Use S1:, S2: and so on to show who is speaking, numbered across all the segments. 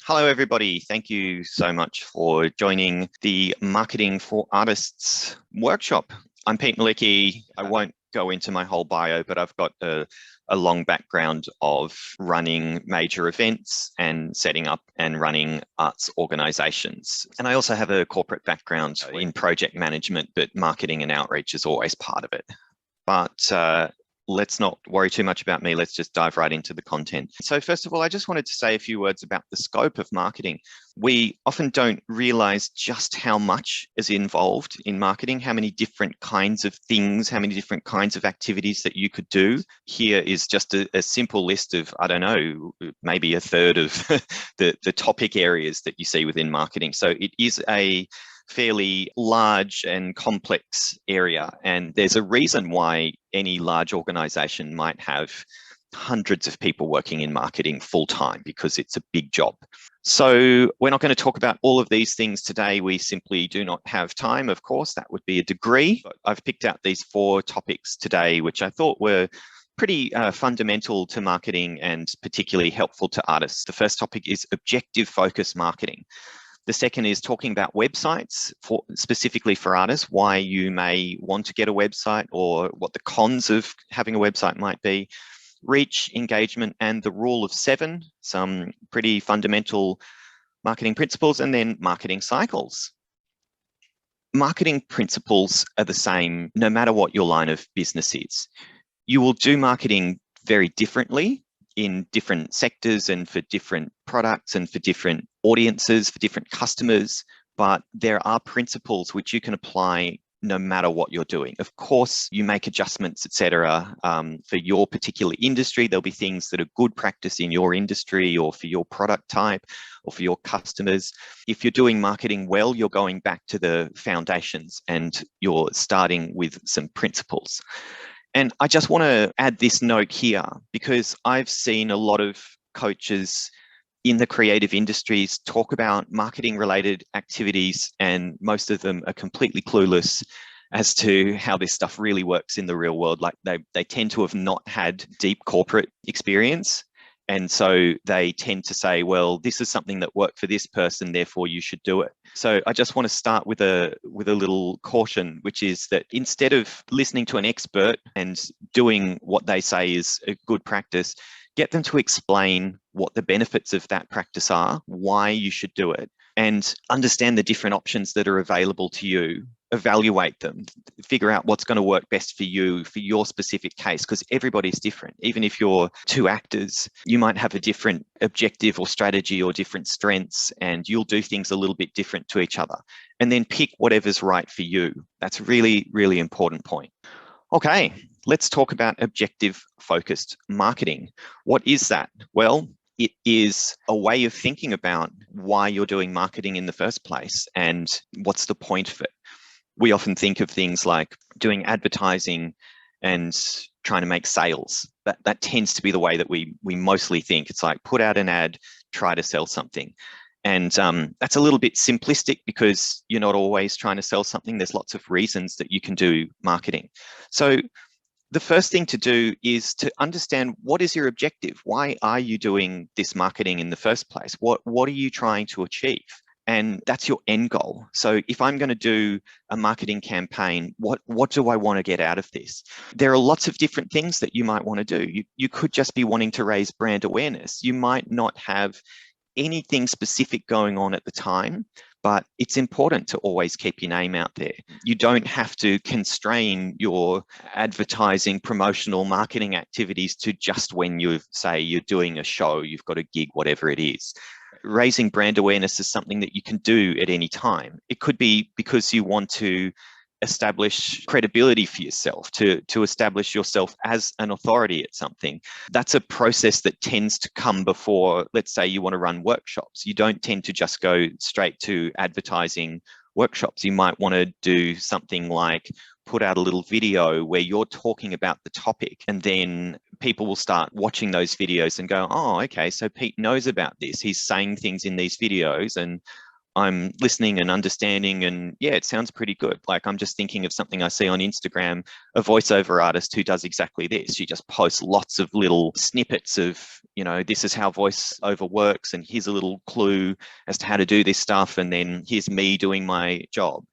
S1: Hello, everybody. Thank you so much for joining the Marketing for Artists workshop. I'm Pete Malicki. I won't go into my whole bio, but I've got a long background of running major events and setting up and running arts organizations. And I also have a corporate background in project management, but marketing and outreach is always part of it. But let's not worry too much about me. Let's just dive right into the content. So first of all, I just wanted to say a few words about the scope of marketing. We often don't realize just how much is involved in marketing, how many different kinds of things, how many different kinds of activities that you could do. Here is just a simple list of, I don't know, maybe a third of the topic areas that you see within marketing. So it is a fairly large and complex area. And there's a reason why any large organization might have hundreds of people working in marketing full time, because it's a big job. So we're not going to talk about all of these things today. We simply do not have time, of course. That would be a degree. But I've picked out these 4 topics today, which I thought were pretty fundamental to marketing and particularly helpful to artists. The first topic is objective focus marketing. The second is talking about websites, specifically for artists, why you may want to get a website or what the cons of having a website might be. Reach, engagement, and the rule of 7, some pretty fundamental marketing principles, and then marketing cycles. Marketing principles are the same no matter what your line of business is. You will do marketing very differently in different sectors and for different products and for different audiences, for different customers, but there are principles which you can apply no matter what you're doing. Of course, you make adjustments, etc. For your particular industry. There'll be things that are good practice in your industry or for your product type or for your customers. If you're doing marketing well, you're going back to the foundations and you're starting with some principles. And I just want to add this note here, because I've seen a lot of coaches in the creative industries talk about marketing related activities, and most of them are completely clueless as to how this stuff really works in the real world. Like they tend to have not had deep corporate experience. And so they tend to say, well, this is something that worked for this person, therefore you should do it. So I just want to start with a little caution, which is that instead of listening to an expert and doing what they say is a good practice, get them to explain what the benefits of that practice are, why you should do it, and understand the different options that are available to you. Evaluate them, figure out what's going to work best for you, for your specific case, because everybody's different. Even if you're 2 actors, you might have a different objective or strategy or different strengths, and you'll do things a little bit different to each other. And then pick whatever's right for you. That's a really, really important point. Okay, let's talk about objective focused marketing. What is that? Well, it is a way of thinking about why you're doing marketing in the first place and what's the point of it. We often think of things like doing advertising and trying to make sales. That tends to be the way that we mostly think. It's like put out an ad, try to sell something. And that's a little bit simplistic, because you're not always trying to sell something. There's lots of reasons that you can do marketing. So the first thing to do is to understand, what is your objective? Why are you doing this marketing in the first place? What are you trying to achieve? And that's your end goal. So if I'm going to do a marketing campaign, what do I want to get out of this? There are lots of different things that you might want to do. You could just be wanting to raise brand awareness. You might not have anything specific going on at the time, but it's important to always keep your name out there. You don't have to constrain your advertising, promotional, marketing activities to just when you say you're doing a show, you've got a gig, whatever it is. Raising brand awareness is something that you can do at any time. It could be because you want to establish credibility for yourself, to establish yourself as an authority at something. That's a process that tends to come before, let's say you want to run workshops. You don't tend to just go straight to advertising workshops. You might want to do something like put out a little video where you're talking about the topic, and then people will start watching those videos and go, oh, okay, so Pete knows about this. He's saying things in these videos, and I'm listening and understanding, and yeah, it sounds pretty good. Like, I'm just thinking of something I see on Instagram, a voiceover artist who does exactly this. She just posts lots of little snippets of, this is how voiceover works, and here's a little clue as to how to do this stuff, and then here's me doing my job.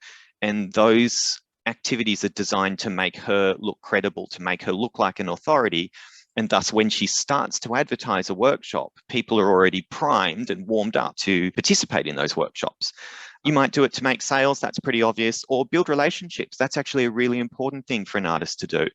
S1: And those activities are designed to make her look credible, to make her look like an authority. And thus, when she starts to advertise a workshop, people are already primed and warmed up to participate in those workshops. You might do it to make sales, that's pretty obvious, or build relationships. That's actually a really important thing for an artist to do.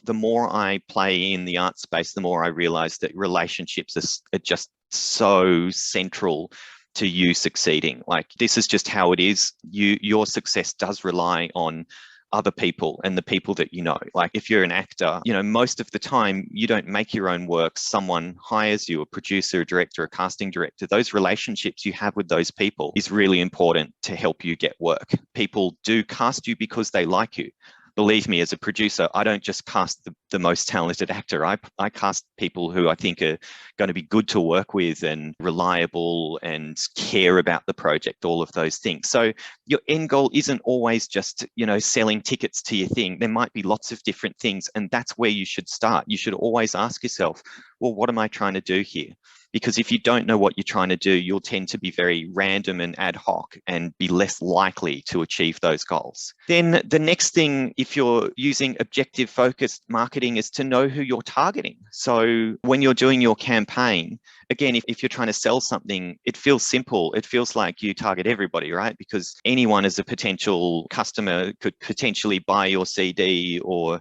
S1: The more I play in the art space, the more I realize that relationships are just so central to you succeeding. Like, this is just how it is. Your success does rely on other people and the people that you know. Like, if you're an actor, most of the time you don't make your own work. Someone hires you, a producer, a director, a casting director. Those relationships you have with those people is really important to help you get work. People do cast you because they like you. Believe me, as a producer, I don't just cast the most talented actor. I cast people who I think are going to be good to work with and reliable and care about the project, all of those things. So your end goal isn't always just, selling tickets to your thing. There might be lots of different things, and that's where you should start. You should always ask yourself, well, what am I trying to do here? Because if you don't know what you're trying to do, you'll tend to be very random and ad hoc and be less likely to achieve those goals. Then the next thing, if you're using objective focused marketing, is to know who you're targeting. So when you're doing your campaign, again, if you're trying to sell something, it feels simple. It feels like you target everybody, right? Because anyone as a potential customer could potentially buy your CD or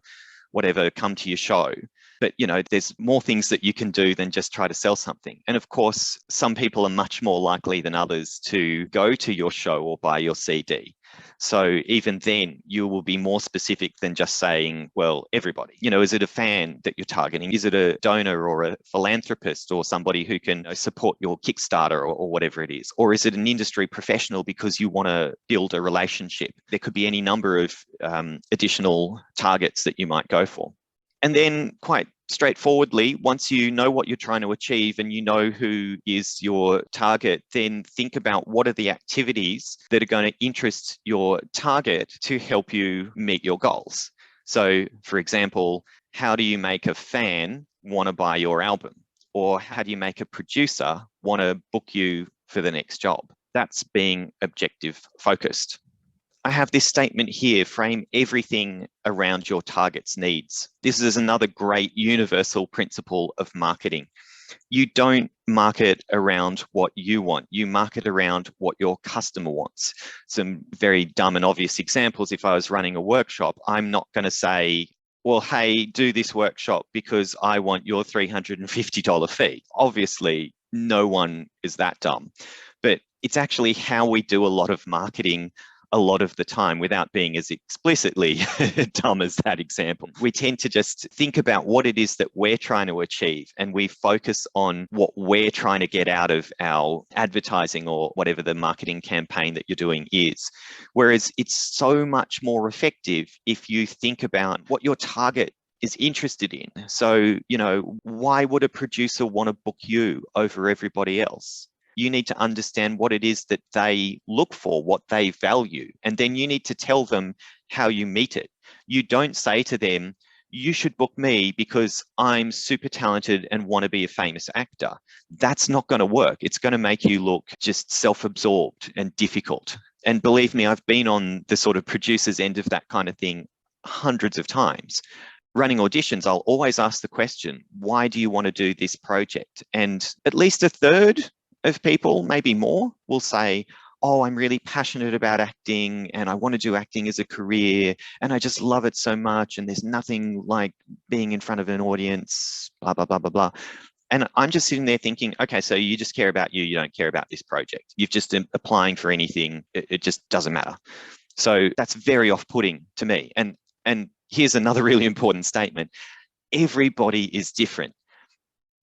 S1: whatever, come to your show. But, there's more things that you can do than just try to sell something. And of course, some people are much more likely than others to go to your show or buy your CD. So even then, you will be more specific than just saying, well, everybody. Is it a fan that you're targeting? Is it a donor or a philanthropist or somebody who can support your Kickstarter or whatever it is? Or is it an industry professional because you want to build a relationship? There could be any number of additional targets that you might go for. And then, quite straightforwardly, once you know what you're trying to achieve and you know who is your target, then think about what are the activities that are going to interest your target to help you meet your goals. So, for example, how do you make a fan want to buy your album? Or how do you make a producer want to book you for the next job? That's being objective focused. I have this statement here: frame everything around your target's needs. This is another great universal principle of marketing. You don't market around what you want. You market around what your customer wants. Some very dumb and obvious examples. If I was running a workshop, I'm not going to say, well, hey, do this workshop because I want your $350 fee. Obviously, no one is that dumb. But it's actually how we do a lot of marketing a lot of the time without being as explicitly dumb as that example. We tend to just think about what it is that we're trying to achieve, and we focus on what we're trying to get out of our advertising or whatever the marketing campaign that you're doing is. Whereas it's so much more effective if you think about what your target is interested in. So, why would a producer want to book you over everybody else? You need to understand what it is that they look for, what they value, and then you need to tell them how you meet it. You don't say to them, you should book me because I'm super talented and want to be a famous actor. That's not going to work. It's going to make you look just self-absorbed and difficult. And believe me, I've been on the sort of producer's end of that kind of thing hundreds of times. Running auditions, I'll always ask the question, why do you want to do this project? And at least a third of people, maybe more, will say, oh, I'm really passionate about acting and I want to do acting as a career and I just love it so much and there's nothing like being in front of an audience, blah, blah, blah, blah, blah. And I'm just sitting there thinking, okay, so you just care about you don't care about this project. You've just applying for anything. It just doesn't matter. So that's very off-putting to me. And here's another really important statement. Everybody is different.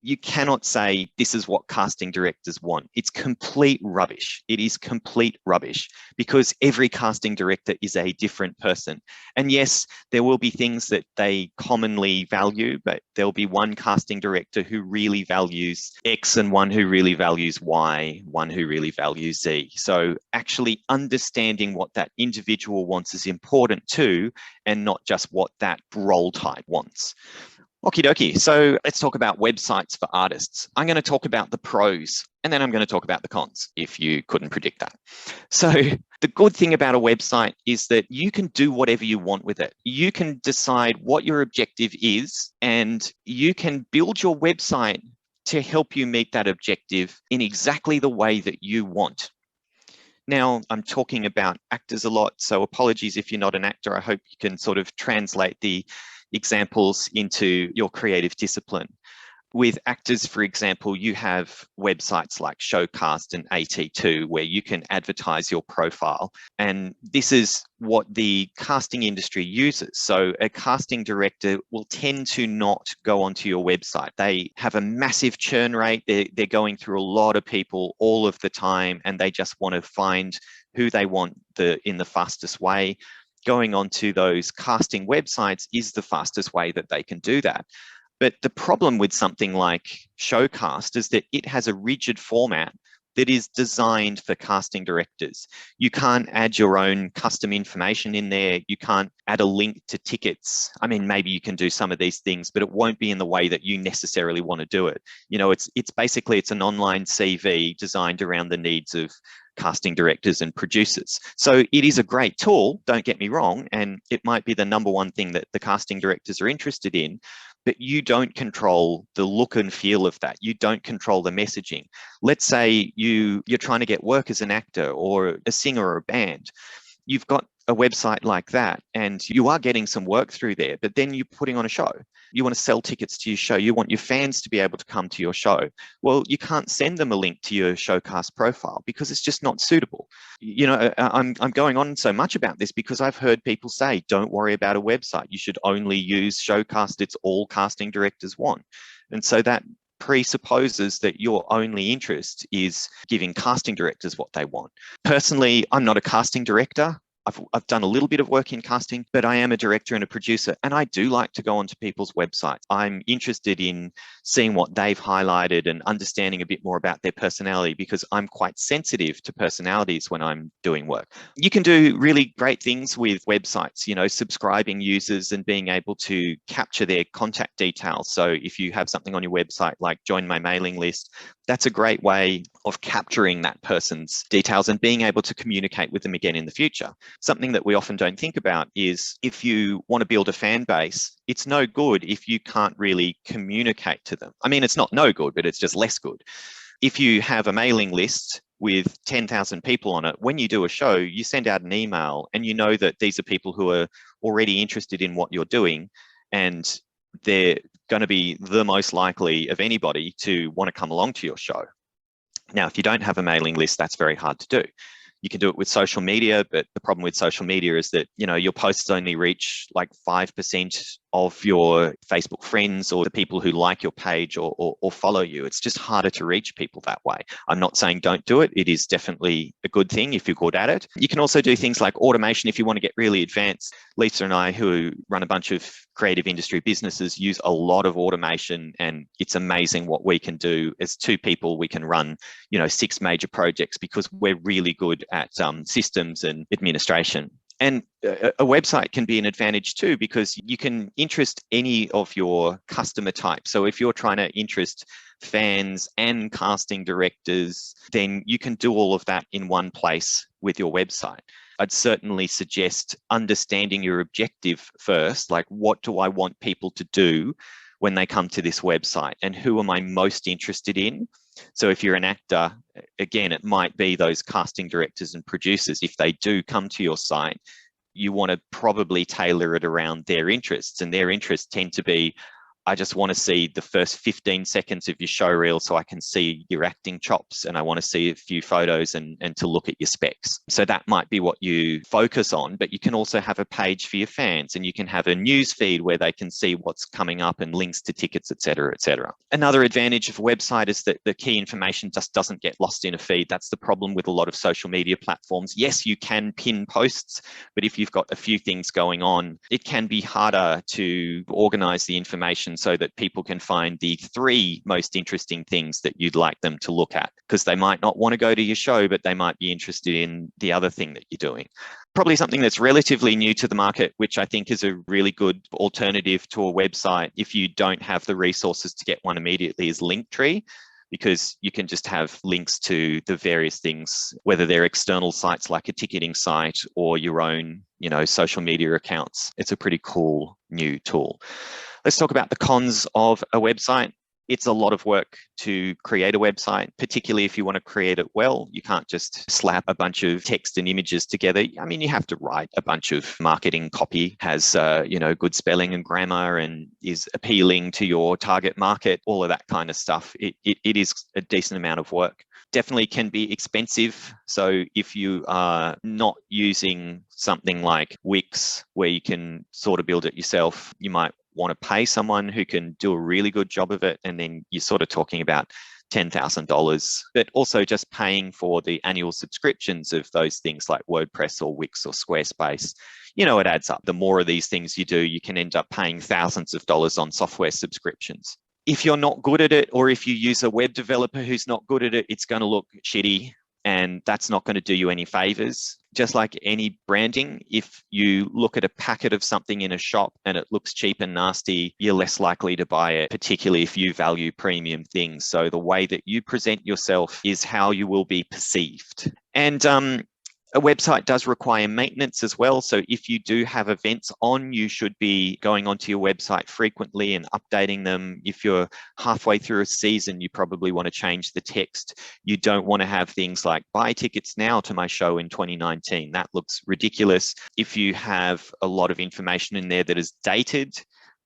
S1: you cannot say this is what casting directors want. It's complete rubbish. It is complete rubbish because every casting director is a different person. And yes, there will be things that they commonly value, but there'll be one casting director who really values X and one who really values Y, one who really values Z. So actually understanding what that individual wants is important too, and not just what that role type wants. Okie dokie. So let's talk about websites for artists. I'm going to talk about the pros and then I'm going to talk about the cons, if you couldn't predict that. So the good thing about a website is that you can do whatever you want with it. You can decide what your objective is and you can build your website to help you meet that objective in exactly the way that you want. Now, I'm talking about actors a lot, so apologies if you're not an actor. I hope you can sort of translate the examples into your creative discipline. With actors, for example, you have websites like Showcast and AT2 where you can advertise your profile. And this is what the casting industry uses. So a casting director will tend to not go onto your website. They have a massive churn rate. They're going through a lot of people all of the time, and they just want to find who they want in the fastest way. Going onto those casting websites is the fastest way that they can do that. But the problem with something like Showcast is that it has a rigid format that is designed for casting directors. You can't add your own custom information in there. You can't add a link to tickets. I mean, maybe you can do some of these things, but it won't be in the way that you necessarily want to do it. You know, it's basically an online CV designed around the needs of casting directors and producers. So it is a great tool, don't get me wrong, and it might be the number one thing that the casting directors are interested in, but you don't control the look and feel of that. You don't control the messaging. Let's say you're trying to get work as an actor or a singer or a band. You've got a website like that and you are getting some work through there, but then you're putting on a show. You want to sell tickets to your show. You want your fans to be able to come to your show. Well, you can't send them a link to your Showcast profile because it's just not suitable. You know, I'm going on so much about this because I've heard people say, don't worry about a website. You should only use Showcast. It's all casting directors want. And so that presupposes that your only interest is giving casting directors what they want. Personally, I'm not a casting director. I've done a little bit of work in casting, but I am a director and a producer, and I do like to go onto people's websites. I'm interested in seeing what they've highlighted and understanding a bit more about their personality because I'm quite sensitive to personalities when I'm doing work. You can do really great things with websites, you know, subscribing users and being able to capture their contact details. So if you have something on your website like join my mailing list, that's a great way of capturing that person's details and being able to communicate with them again in the future. Something that we often don't think about is if you want to build a fan base, it's no good if you can't really communicate to them. I mean, it's not no good, but it's just less good. If you have a mailing list with 10,000 people on it, when you do a show, you send out an email and you know that these are people who are already interested in what you're doing and they're going to be the most likely of anybody to want to come along to your show. Now, if you don't have a mailing list, that's very hard to do. You can do it with social media, but the problem with social media is that, you know, your posts only reach like 5% of your Facebook friends or the people who like your page or follow you. It's just harder to reach people that way. I'm not saying don't do it. It is definitely a good thing if you're good at it. You can also do things like automation if you want to get really advanced. Lisa and I, who run a bunch of creative industry businesses, use a lot of automation, and it's amazing what we can do. As two people, we can run, you know, 6 major projects because we're really good at systems and administration. And a website can be an advantage too, because you can interest any of your customer types. So if you're trying to interest fans and casting directors, then you can do all of that in one place with your website. I'd certainly suggest understanding your objective first, like what do I want people to do when they come to this website and who am I most interested in? So if you're an actor, again, it might be those casting directors and producers. If they do come to your site, you want to probably tailor it around their interests, and their interests tend to be, I just want to see the first 15 seconds of your show reel so I can see your acting chops, and I want to see a few photos and to look at your specs. So that might be what you focus on, but you can also have a page for your fans, and you can have a news feed where they can see what's coming up and links to tickets, et cetera, et cetera. Another advantage of a website is that the key information just doesn't get lost in a feed. That's the problem with a lot of social media platforms. Yes, you can pin posts, but if you've got a few things going on, it can be harder to organize the information so that people can find the 3 most interesting things that you'd like them to look at, because they might not want to go to your show, but they might be interested in the other thing that you're doing. Probably something that's relatively new to the market, which I think is a really good alternative to a website if you don't have the resources to get one immediately, is Linktree, because you can just have links to the various things, whether they're external sites like a ticketing site or your own, social media accounts. It's a pretty cool new tool. Let's talk about the cons of a website. It's a lot of work to create a website, particularly if you want to create it well. You can't just slap a bunch of text and images together. I mean, you have to write a bunch of marketing copy, has, good spelling and grammar, and is appealing to your target market, all of that kind of stuff. It is a decent amount of work. Definitely can be expensive. So if you are not using something like Wix, where you can sort of build it yourself, you might want to pay someone who can do a really good job of it, and then you're sort of talking about $10,000, but also just paying for the annual subscriptions of those things like WordPress or Wix or Squarespace. It adds up. The more of these things you do, you can end up paying thousands of dollars on software subscriptions. If you're not good at it, or if you use a web developer who's not good at it, it's going to look shitty, and that's not going to do you any favors. Just like any branding, if you look at a packet of something in a shop and it looks cheap and nasty, you're less likely to buy it, particularly if you value premium things. So the way that you present yourself is how you will be perceived. And a website does require maintenance as well. So if you do have events on, you should be going onto your website frequently and updating them. If you're halfway through a season, you probably want to change the text. You don't want to have things like buy tickets now to my show in 2019. That looks ridiculous. If you have a lot of information in there that is dated,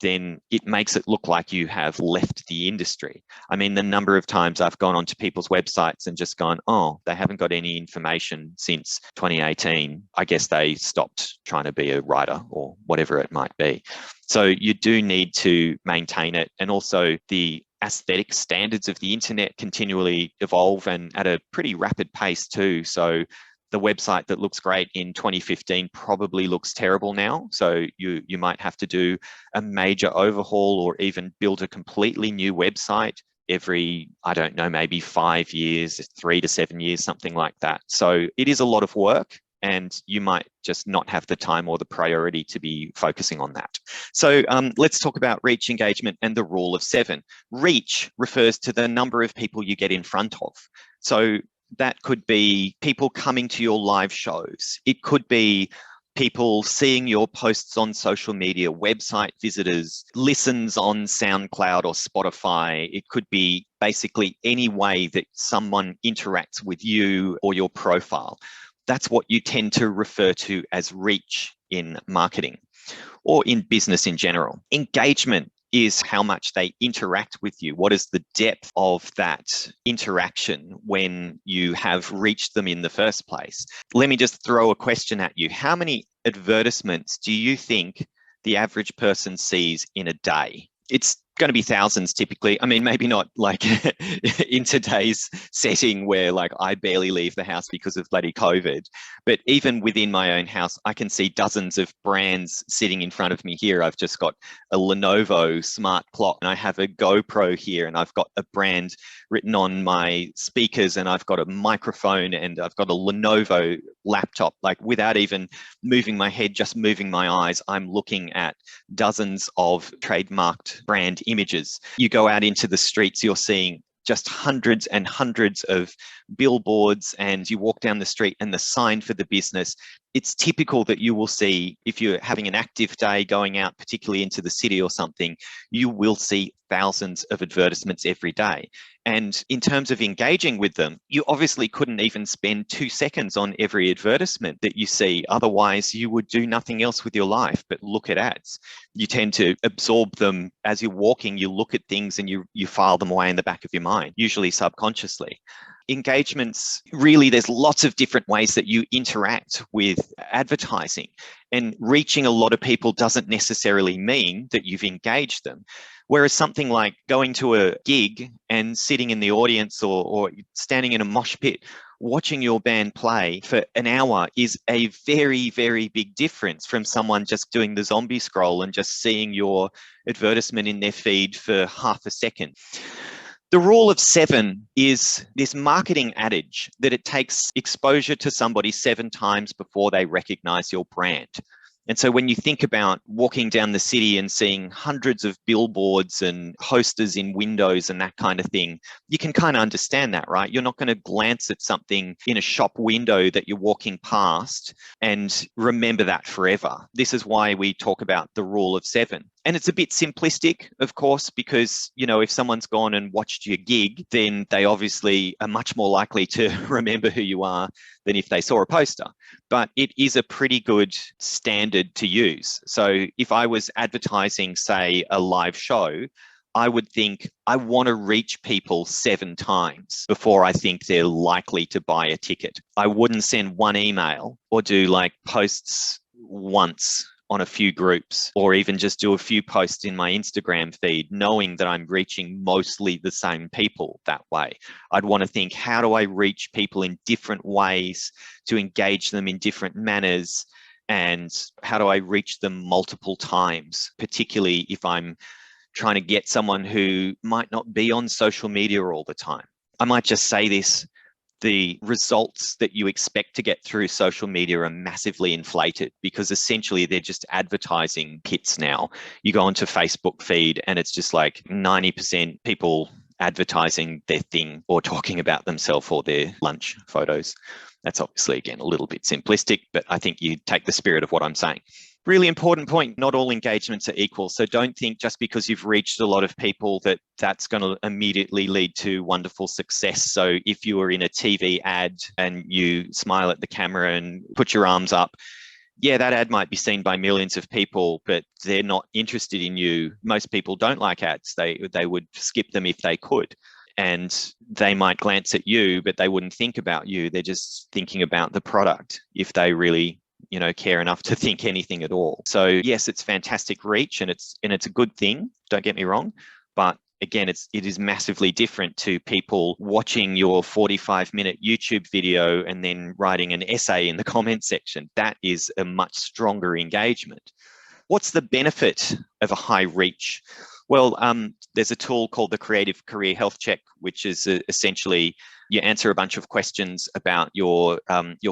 S1: then it makes it look like you have left the industry. I mean, the number of times I've gone onto people's websites and just gone, oh, they haven't got any information since 2018. I guess they stopped trying to be a writer or whatever it might be. So you do need to maintain it. And also the aesthetic standards of the internet continually evolve, and at a pretty rapid pace too. So the website that looks great in 2015 probably looks terrible now. So you might have to do a major overhaul, or even build a completely new website every, I don't know, maybe 5 years, 3 to 7 years, something like that. So it is a lot of work, and you might just not have the time or the priority to be focusing on that. So let's talk about reach, engagement, and the rule of 7. Reach refers to the number of people you get in front of. So that could be people coming to your live shows. It could be people seeing your posts on social media, website visitors, listens on SoundCloud or Spotify. It could be basically any way that someone interacts with you or your profile. That's what you tend to refer to as reach in marketing or in business in general. Engagement is how much they interact with you. What is the depth of that interaction when you have reached them in the first place? Let me just throw a question at you. How many advertisements do you think the average person sees in a day? It's going to be thousands typically. I mean, maybe not like in today's setting where like I barely leave the house because of bloody COVID, but even within my own house, I can see dozens of brands sitting in front of me here. I've just got a Lenovo smart clock, and I have a GoPro here, and I've got a brand written on my speakers, and I've got a microphone, and I've got a Lenovo laptop. Like without even moving my head, just moving my eyes, I'm looking at dozens of trademarked brand images. You go out into the streets, you're seeing just hundreds and hundreds of billboards, and you walk down the street and the sign for the business it's typical that you will see, if you're having an active day going out, particularly into the city or something, you will see thousands of advertisements every day. And in terms of engaging with them, you obviously couldn't even spend 2 seconds on every advertisement that you see. Otherwise, you would do nothing else with your life but look at ads. You tend to absorb them as you're walking. You look at things and you file them away in the back of your mind, usually subconsciously. Engagements, really, there's lots of different ways that you interact with advertising, and reaching a lot of people doesn't necessarily mean that you've engaged them. Whereas something like going to a gig and sitting in the audience or standing in a mosh pit, watching your band play for an hour is a very, very big difference from someone just doing the zombie scroll and just seeing your advertisement in their feed for half a second. The rule of 7 is this marketing adage that it takes exposure to somebody 7 times before they recognize your brand. And so when you think about walking down the city and seeing hundreds of billboards and posters in windows and that kind of thing, you can kind of understand that, right? You're not going to glance at something in a shop window that you're walking past and remember that forever. This is why we talk about the rule of 7. And it's a bit simplistic, of course, because, you know, if someone's gone and watched your gig, then they obviously are much more likely to remember who you are than if they saw a poster. But it is a pretty good standard to use. So if I was advertising, say, a live show, I would think I want to reach people 7 times before I think they're likely to buy a ticket. I wouldn't send one email or do like posts once on a few groups, or even just do a few posts in my Instagram feed, knowing that I'm reaching mostly the same people that way. I'd want to think, how do I reach people in different ways to engage them in different manners? And how do I reach them multiple times, particularly if I'm trying to get someone who might not be on social media all the time? I might just say this: the results that you expect to get through social media are massively inflated, because essentially they're just advertising kits now. You go onto Facebook feed and it's just like 90% people advertising their thing or talking about themselves or their lunch photos. That's obviously, again, a little bit simplistic, but I think you take the spirit of what I'm saying. Really important point, not all engagements are equal. So don't think just because you've reached a lot of people that that's going to immediately lead to wonderful success. So if you were in a TV ad and you smile at the camera and put your arms up, yeah, that ad might be seen by millions of people, but they're not interested in you. Most people don't like ads. They would skip them if they could. And they might glance at you, but they wouldn't think about you. They're just thinking about the product, if they really, you know, care enough to think anything at all. So yes, it's fantastic reach, and it's a good thing, don't get me wrong, but again, it is massively different to people watching your 45-minute YouTube video and then writing an essay in the comment section. That is a much stronger engagement. What's the benefit of a high reach? Well, there's a tool called the Creative Career Health Check, which is essentially you answer a bunch of questions about your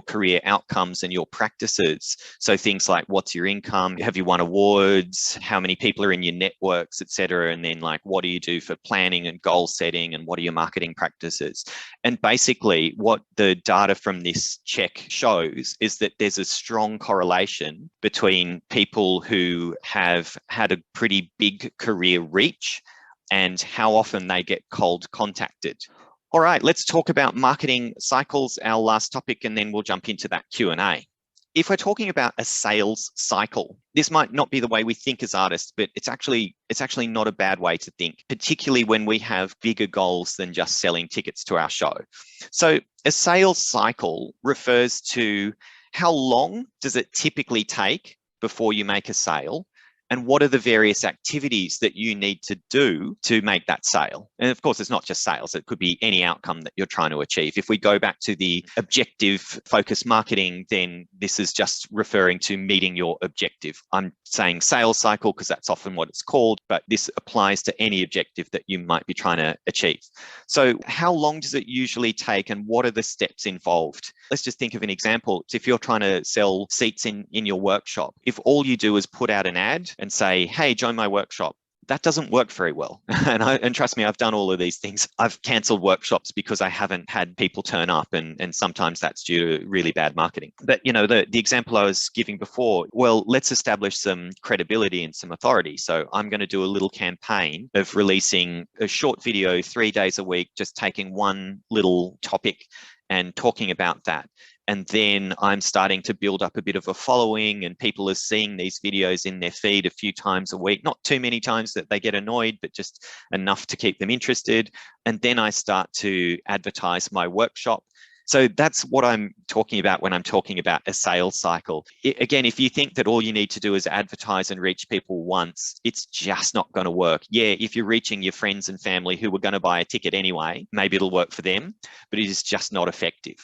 S1: career outcomes and your practices. So things like, what's your income? Have you won awards? How many people are in your networks, etc. And then like, what do you do for planning and goal setting? And what are your marketing practices? And basically what the data from this check shows is that there's a strong correlation between people who have had a pretty big career reach and how often they get cold contacted. All right, let's talk about marketing cycles, our last topic, and then we'll jump into that Q&A. If we're talking about a sales cycle, this might not be the way we think as artists, but it's actually not a bad way to think, particularly when we have bigger goals than just selling tickets to our show. So a sales cycle refers to how long does it typically take before you make a sale, and what are the various activities that you need to do to make that sale? And of course, it's not just sales. It could be any outcome that you're trying to achieve. If we go back to the objective focused marketing, then this is just referring to meeting your objective. I'm saying sales cycle because that's often what it's called, but this applies to any objective that you might be trying to achieve. So how long does it usually take, and what are the steps involved? Let's just think of an example. If you're trying to sell seats in your workshop, if all you do is put out an ad and say, hey, join my workshop, that doesn't work very well. And trust me, I've done all of these things. I've cancelled workshops because I haven't had people turn up, and sometimes that's due to really bad marketing. But the example I was giving before, well, let's establish some credibility and some authority. So I'm going to do a little campaign of releasing a short video 3 days a week, just taking one little topic and talking about that. And then I'm starting to build up a bit of a following, and people are seeing these videos in their feed a few times a week, not too many times that they get annoyed, but just enough to keep them interested. And then I start to advertise my workshop. So that's what I'm talking about when I'm talking about a sales cycle. Again, if you think that all you need to do is advertise and reach people once, it's just not going to work. Yeah, if you're reaching your friends and family who were going to buy a ticket anyway, maybe it'll work for them, but it is just not effective.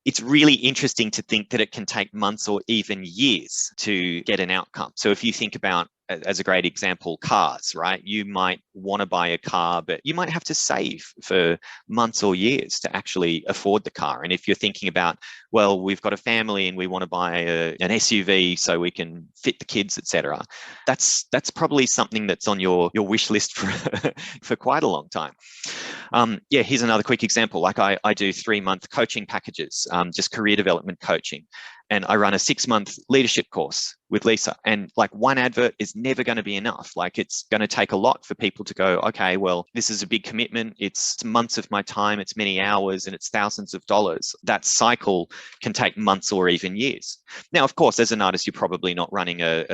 S1: It's really interesting to think that it can take months or even years to get an outcome. So if you think about, as a great example, cars, right? You might want to buy a car, but you might have to save for months or years to actually afford the car. And if you're thinking about, well, we've got a family and we want to buy an SUV so we can fit the kids, etc., that's probably something that's on your wish list for quite a long time. Yeah, here's another quick example. Like I do 3-month coaching packages, just career development coaching. And I run a 6-month leadership course with Lisa. And like one advert is never going to be enough. Like it's going to take a lot for people to go, okay, well, this is a big commitment. It's months of my time, it's many hours, and it's thousands of dollars. That cycle can take months or even years. Now, of course, as an artist, you're probably not running a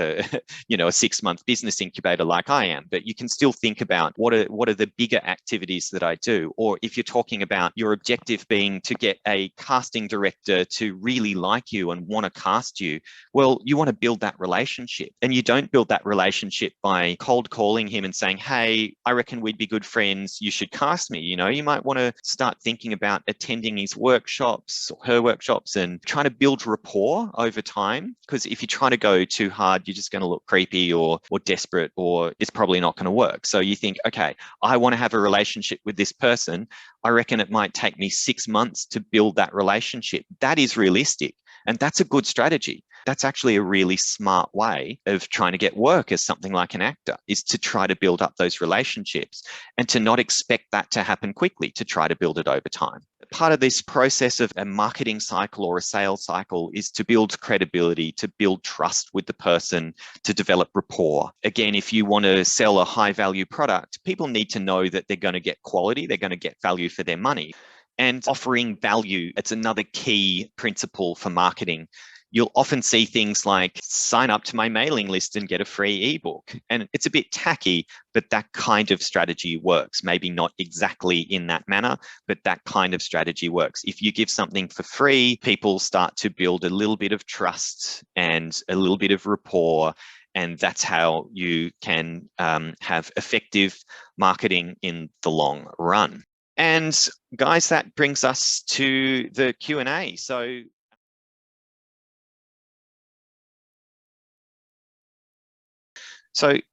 S1: 6-month business incubator like I am, but you can still think about what are the bigger activities that I do? Or if you're talking about your objective being to get a casting director to really like you and want to cast you, well, you want to build that relationship. And you don't build that relationship by cold calling him and saying, hey, I reckon we'd be good friends, you should cast me. You might want to start thinking about attending his workshops or her workshops and trying to build rapport over time. Because if you try to go too hard, you're just going to look creepy or desperate, or it's probably not going to work. So you think, okay, I want to have a relationship with this person. I reckon it might take me 6 months to build that relationship. That is realistic. And that's a good strategy. That's actually a really smart way of trying to get work as something like an actor, is to try to build up those relationships and to not expect that to happen quickly, to try to build it over time. Part of this process of a marketing cycle or a sales cycle is to build credibility, to build trust with the person, to develop rapport. Again, if you want to sell a high value product, people need to know that they're going to get quality, they're going to get value for their money. And offering value, it's another key principle for marketing. You'll often see things like sign up to my mailing list and get a free ebook. And it's a bit tacky, but that kind of strategy works. Maybe not exactly in that manner, but that kind of strategy works. If you give something for free, people start to build a little bit of trust and a little bit of rapport. And that's how you can have effective marketing in the long run. And guys, that brings us to the Q&A. So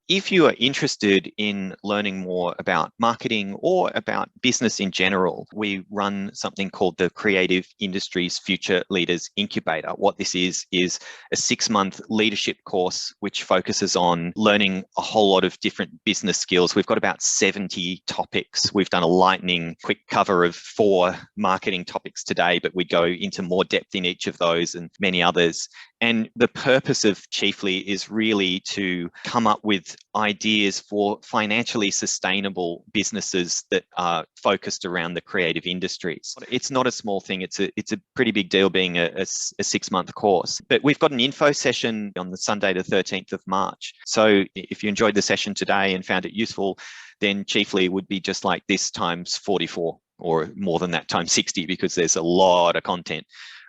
S1: if you are interested in learning more about marketing or about business in general, we run something called the Creative Industries Future Leaders Incubator. What this is a 6-month leadership course which focuses on learning a whole lot of different business skills. We've got about 70 topics. We've done a lightning quick cover of 4 marketing topics today, but we go into more depth in each of those and many others. And the purpose of CIFLI is really to come up with ideas for financially sustainable businesses that are focused around the creative industries. It's not a small thing. It's a pretty big deal being a 6-month course. But we've got an info session on the Sunday, the 13th of March. So if you enjoyed the session today and found it useful, then CIFLI would be just like this times 44 or more than that times 60, because there's a lot of content.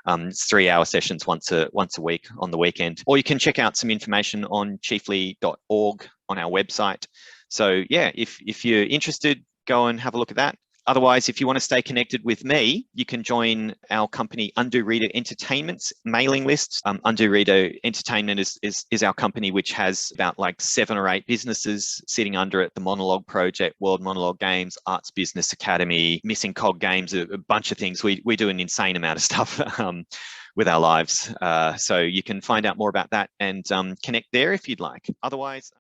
S1: It's 3-hour sessions once a week on the weekend. Or you can check out some information on CIFLI.org on our website. So yeah, if you're interested, go and have a look at that. Otherwise, if you want to stay connected with me, you can join our company Undo Reader Entertainment's mailing list. Undo Reader Entertainment is our company which has about like 7 or 8 businesses sitting under it: the Monologue Project, World Monologue Games, Arts Business Academy, Missing Cog Games, a bunch of things. We do an insane amount of stuff with our lives. So you can find out more about that and connect there if you'd like. Otherwise,